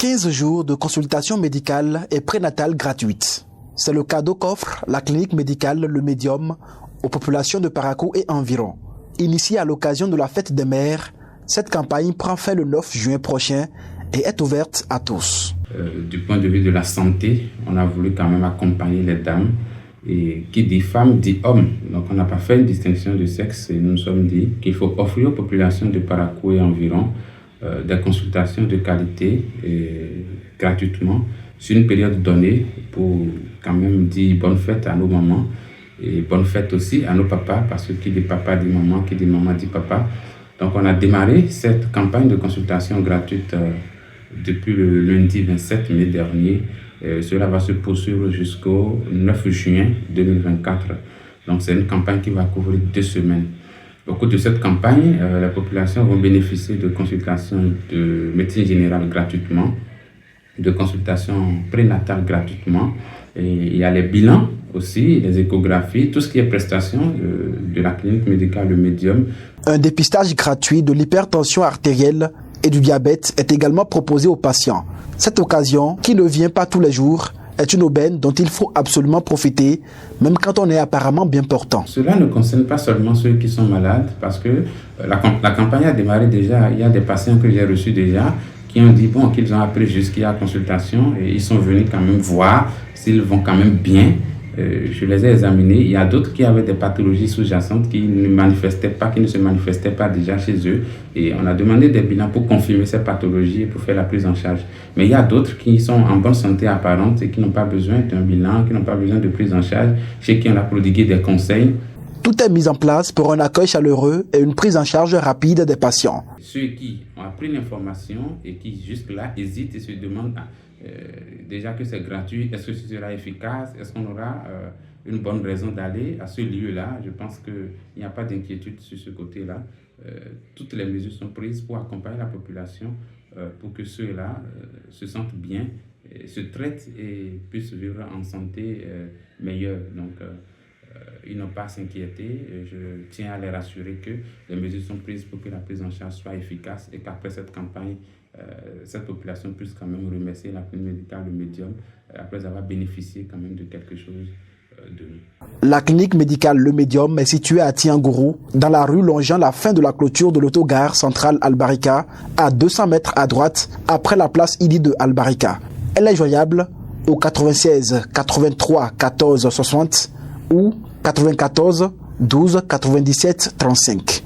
15 jours de consultation médicale et prénatale gratuite. C'est le cadeau qu'offre la clinique médicale Le Médium aux populations de Parakou et environ. Initiée à l'occasion de la fête des mères, cette campagne prend fin le 9 juin prochain et est ouverte à tous. Du point de vue de la santé, on a voulu quand même accompagner les dames. Et qui dit femme dit homme. Donc on n'a pas fait une distinction de sexe et nous nous sommes dit qu'il faut offrir aux populations de Parakou et environ des consultations de qualité et gratuitement sur une période donnée pour quand même dire bonne fête à nos mamans et bonne fête aussi à nos papas, parce que qui dit papa dit maman, qui dit maman dit papa. Donc on a démarré cette campagne de consultation gratuite depuis le lundi 27 mai dernier. Cela va se poursuivre jusqu'au 9 juin 2024. Donc c'est une campagne qui va couvrir 2 semaines. Au cours de cette campagne, la population va bénéficier de consultations de médecine générale gratuitement, de consultations prénatales gratuitement. Et il y a les bilans aussi, les échographies, tout ce qui est prestation de la clinique médicale Le Médium. Un dépistage gratuit de l'hypertension artérielle et du diabète est également proposé aux patients. Cette occasion, qui ne vient pas tous les jours, est une aubaine dont il faut absolument profiter, même quand on est apparemment bien portant. Cela ne concerne pas seulement ceux qui sont malades, parce que la campagne a démarré déjà. Il y a des patients que j'ai reçus déjà qui ont dit qu'ils ont appris juste qu'il y a consultation et ils sont venus quand même voir s'ils vont quand même bien. Je les ai examinés. Il y a d'autres qui avaient des pathologies sous-jacentes qui ne se manifestaient pas déjà chez eux. Et on a demandé des bilans pour confirmer ces pathologies et pour faire la prise en charge. Mais il y a d'autres qui sont en bonne santé apparente et qui n'ont pas besoin d'un bilan, qui n'ont pas besoin de prise en charge, chez qui on a prodigué des conseils. Tout est mis en place pour un accueil chaleureux et une prise en charge rapide des patients. Ceux qui ont appris l'information et qui jusque-là hésitent et se demandent déjà que c'est gratuit, est-ce que ce sera efficace, est-ce qu'on aura une bonne raison d'aller à ce lieu-là. Je pense qu'il n'y a pas d'inquiétude sur ce côté-là. Toutes les mesures sont prises pour accompagner la population pour que ceux-là se sentent bien, se traitent et puissent vivre en santé meilleure. Donc, ils n'ont pas à s'inquiéter. Je tiens à les rassurer que les mesures sont prises pour que la prise en charge soit efficace et qu'après cette campagne, cette population puisse quand même remercier la clinique médicale Le Médium après avoir bénéficié quand même de quelque chose de nous. La clinique médicale Le Médium est située à Tiangourou, dans la rue longeant la fin de la clôture de l'autogare centrale Albarika, à 200 mètres à droite, après la place Idi de Albarika. Elle est joignable au 96 83 14 60 ou 94 12 97 35.